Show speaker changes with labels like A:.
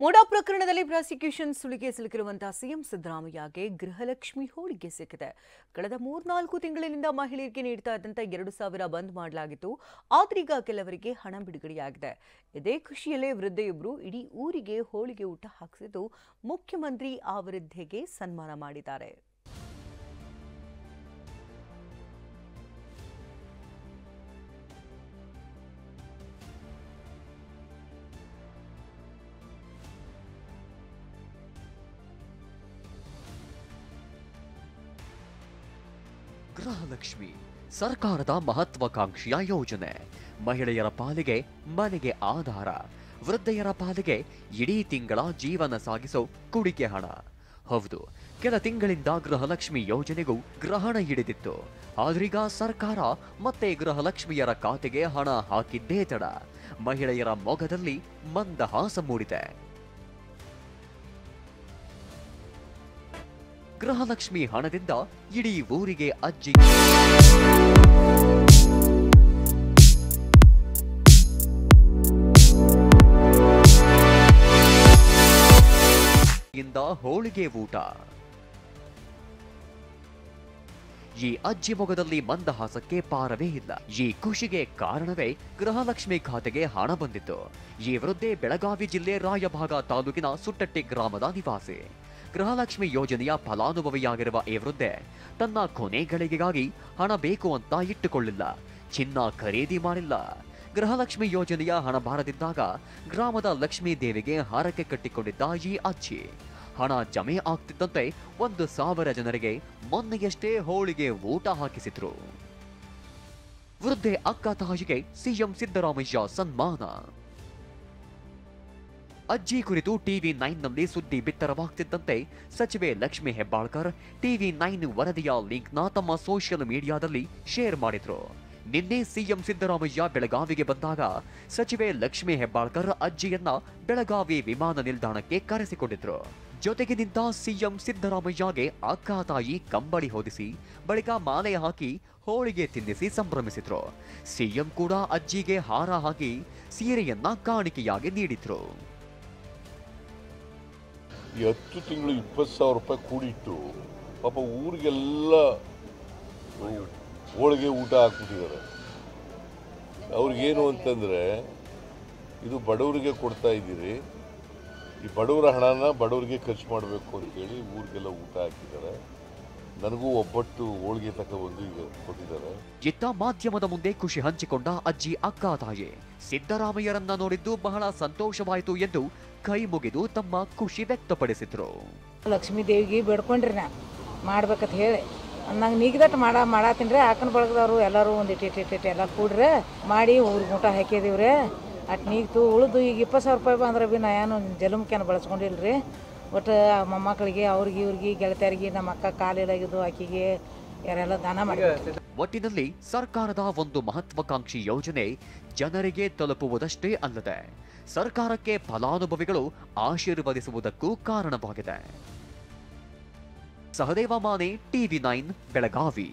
A: ಮೂಡಾ ಪ್ರಕರಣದಲ್ಲಿ ಪ್ರಾಸಿಕ್ಯೂಷನ್ ಸುಳಿಗೆ ಸಿಲುಕಿರುವಂತಹ ಸಿಎಂ ಸಿದ್ದರಾಮಯ್ಯಗೆ ಗೃಹಲಕ್ಷ್ಮಿ ಹೋಳಿಗೆ ಸಿಕ್ಕಿದೆ. ಕಳೆದ 3-4 ತಿಂಗಳಿನಿಂದ ಮಹಿಳೆಯರಿಗೆ ನೀಡ್ತಾ ಇದ್ದಂತ 2,000 ಬಂದ್ ಮಾಡಲಾಗಿತ್ತು. ಆದ್ರೀಗ ಕೆಲವರಿಗೆ ಹಣ ಬಿಡುಗಡೆಯಾಗಿದೆ. ಇದೇ ಖುಷಿಯಲ್ಲೇ ವೃದ್ಧೆಯೊಬ್ಬರು ಇಡೀ ಊರಿಗೆ ಹೋಳಿಗೆ ಊಟ ಹಾಕಿಸಿದ್ದು ಮುಖ್ಯಮಂತ್ರಿ ಆ ವೃದ್ಧೆಗೆ ಸನ್ಮಾನ ಮಾಡಿದ್ದಾರೆ.
B: ಗೃಹಲಕ್ಷ್ಮಿ ಸರ್ಕಾರದ ಮಹತ್ವಾಕಾಂಕ್ಷೆಯ ಯೋಜನೆ. ಮಹಿಳೆಯರ ಪಾಲಿಗೆ ಮನೆಗೆ ಆಧಾರ, ವೃದ್ಧೆಯರ ಪಾಲಿಗೆ ಇಡೀ ತಿಂಗಳ ಜೀವನ ಸಾಗಿಸೋ ಕುಡಿಕೆ ಹಣ. ಹೌದು, ಕೆಲ ತಿಂಗಳಿಂದ ಗೃಹಲಕ್ಷ್ಮಿ ಯೋಜನೆಗೂ ಗ್ರಹಣ ಹಿಡಿದಿತ್ತು. ಆದ್ರೀಗ ಸರ್ಕಾರ ಮತ್ತೆ ಗೃಹಲಕ್ಷ್ಮಿಯರ ಖಾತೆಗೆ ಹಣ ಹಾಕಿದ್ದೇ ತಡ ಮಹಿಳೆಯರ ಮೊಗದಲ್ಲಿ ಮಂದಹಾಸ ಮೂಡಿದೆ. ಗೃಹಲಕ್ಷ್ಮಿ ಹಣದಿಂದ ಇಡೀ ಊರಿಗೆ ಅಜ್ಜಿ ಹೋಳಿಗೆ ಊಟ. ಈ ಅಜ್ಜಿ ಮೊಗದಲ್ಲಿ ಮಂದಹಾಸಕ್ಕೆ ಪಾರವೇ ಇಲ್ಲ. ಈ ಖುಷಿಗೆ ಕಾರಣವೇ ಗೃಹಲಕ್ಷ್ಮಿ ಖಾತೆಗೆ ಹಣ ಬಂದಿತ್ತು. ಈ ವೃದ್ಧೆ ಬೆಳಗಾವಿ ಜಿಲ್ಲೆ ರಾಯಭಾಗ ತಾಲೂಕಿನ ಸುಟ್ಟಟ್ಟಿ ಗ್ರಾಮದ ನಿವಾಸಿ. ಗೃಹಲಕ್ಷ್ಮಿ ಯೋಜನೆಯ ಫಲಾನುಭವಿಯಾಗಿರುವ ಈ ವೃದ್ಧೆ ತನ್ನ ಕೊನೆ ಗಳಿಗೆಗಾಗಿ ಹಣ ಬೇಕು ಅಂತ ಇಟ್ಟುಕೊಳ್ಳಿಲ್ಲ, ಚಿನ್ನ ಖರೀದಿ ಮಾಡಿಲ್ಲ. ಗೃಹಲಕ್ಷ್ಮಿ ಯೋಜನೆಯ ಹಣ ಬಾರದಿದ್ದಾಗ ಗ್ರಾಮದ ಲಕ್ಷ್ಮೀ ದೇವಿಗೆ ಹಾರಕ್ಕೆ ಕಟ್ಟಿಕೊಂಡಿದ್ದ ಈ ಅಜ್ಜಿ ಹಣ ಜಮೆ ಆಗ್ತಿದ್ದಂತೆ 1,000 ಜನರಿಗೆ ಮೊನ್ನೆಯಷ್ಟೇ ಹೋಳಿಗೆ ಊಟ ಹಾಕಿಸಿದ್ರು. ವೃದ್ಧೆ ಅಕ್ಕ ತಾಯಿಗೆ ಸಿಎಂ ಸಿದ್ದರಾಮಯ್ಯ ಸನ್ಮಾನ. ಅಜ್ಜಿ ಕುರಿತು TV9 ನಲ್ಲಿ ಸುದ್ದಿ ಬಿತ್ತರವಾಗ್ತಿದ್ದಂತೆ ಸಚಿವೆ ಲಕ್ಷ್ಮಿ ಹೆಬ್ಬಾಳ್ಕರ್ TV9 ವರದಿಯ ಲಿಂಕ್ನ ತಮ್ಮ ಸೋಷಿಯಲ್ ಮೀಡಿಯಾದಲ್ಲಿ ಶೇರ್ ಮಾಡಿದ್ರು. ನಿನ್ನೆ ಸಿಎಂ ಸಿದ್ದರಾಮಯ್ಯ ಬೆಳಗಾವಿಗೆ ಬಂದಾಗ ಸಚಿವೆ ಲಕ್ಷ್ಮಿ ಹೆಬ್ಬಾಳ್ಕರ್ ಅಜ್ಜಿಯನ್ನ ಬೆಳಗಾವಿ ವಿಮಾನ ನಿಲ್ದಾಣಕ್ಕೆ ಕರೆಸಿಕೊಂಡಿದ್ರು. ಜೊತೆಗೆ ನಿಂತ ಸಿಎಂ ಸಿದ್ದರಾಮಯ್ಯಗೆ ಅಕ್ಕ ತಾಯಿ ಕಂಬಳಿ ಹೊದಿಸಿ ಬಳಿಕ ಮಾಲೆ ಹಾಕಿ ಹೋಳಿಗೆ ತಿನ್ನಿಸಿ ಸಂಭ್ರಮಿಸಿದ್ರು. ಸಿಎಂ ಕೂಡ ಅಜ್ಜಿಗೆ ಹಾರ ಹಾಕಿ ಸೀರೆಯನ್ನ ಕಾಣಿಕೆಯಾಗಿ ನೀಡಿದ್ರು.
C: 10 ತಿಂಗಳು 20,000 ರೂಪಾಯಿ ಕೂಡಿಟ್ಟು ಪಾಪ ಊರಿಗೆಲ್ಲ ಹೋಳಿಗೆ ಊಟ ಹಾಕ್ಬಿಟ್ಟಿದ್ದಾರೆ. ಅವ್ರಿಗೇನು ಅಂತಂದರೆ, ಇದು ಬಡವರಿಗೆ ಕೊಡ್ತಾ ಇದ್ದೀರಿ, ಈ ಬಡವರ ಹಣನ ಬಡವರಿಗೆ ಖರ್ಚು ಮಾಡಬೇಕು ಅಂತೇಳಿ ಊರಿಗೆಲ್ಲ ಊಟ ಹಾಕಿದ್ದಾರೆ. ನನಗೂ ಒಬ್ಬಟ್ಟು ಹೋಳಿಗೆ ತಗೊಬಂದು ಈಗ ಕೊಟ್ಟಿದ್ದಾರೆ.
B: ಇತ್ತ ಮಾಧ್ಯಮದ ಮುಂದೆ ಖುಷಿ ಹಂಚಿಕೊಂಡ ಅಜ್ಜಿ ಅಕ್ಕ ತಾಯಿ ಸಿದ್ದರಾಮಯ್ಯರನ್ನ ನೋಡಿದ್ದು ಬಹಳ ಸಂತೋಷವಾಯಿತು ಎಂದು ಕೈ ಮುಗಿದು ತಮ್ಮ ಖುಷಿ ವ್ಯಕ್ತಪಡಿಸಿದ್ರು.
D: ಲಕ್ಷ್ಮೀ ದೇವಿಗೆ ಬೇಡ್ಕೊಂಡ್ರಿ ನಾ ಮಾಡ್ಬೇಕಂತ ಹೇಳಿ ನಂಗೆ ನೀಗಿದಟ್ಟು ಮಾಡತ್ತೀನ್ರಿ. ಆಕನ ಬಳಗದವರು ಎಲ್ಲರೂ ಒಂದು ಇಟ್ಟು ಎಲ್ಲ ಕೂಡ್ರೆ ಮಾಡಿ ಊರಿಗೆ ಊಟ ಹಾಕಿದೀವ್ರಿ. ಅಟ್ ನೀಗ್ತು ಉಳಿದು ಈಗ 20,000 ರೂಪಾಯಿ ಬಂದ್ರೆ ಭೀ ನಾ ಏನು ಜಲಮಕ್ಯಾನ ಬಳಸ್ಕೊಂಡಿಲ್ರಿ. ಒಟ್ಟು ಮೊಮ್ಮಕ್ಕಳಿಗೆ ಅವ್ರಿಗೆ ಇವ್ರಿಗೆ ಗೆಳತಿಯರಿಗೆ ನಮ್ಮ ಅಕ್ಕ ಕಾಲಿಲಾಗಿದ್ದು ಆಕಿಗೆ ಯಾರೆಲ್ಲ ದಾನ ಮಾಡಿ.
B: ಒಟ್ಟಿನಲ್ಲಿ ಸರ್ಕಾರದ ಒಂದು ಮಹತ್ವಾಕಾಂಕ್ಷಿ ಯೋಜನೆ ಜನರಿಗೆ ತಲುಪುವುದಷ್ಟೇ ಅಲ್ಲದೆ ಸರ್ಕಾರಕ್ಕೆ ಫಲಾನುಭವಿಗಳು ಆಶೀರ್ವದಿಸುವುದಕ್ಕೂ ಕಾರಣವಾಗಿದೆ. ಸಹದೇವ ಮಾನೆ, TV9 ಬೆಳಗಾವಿ.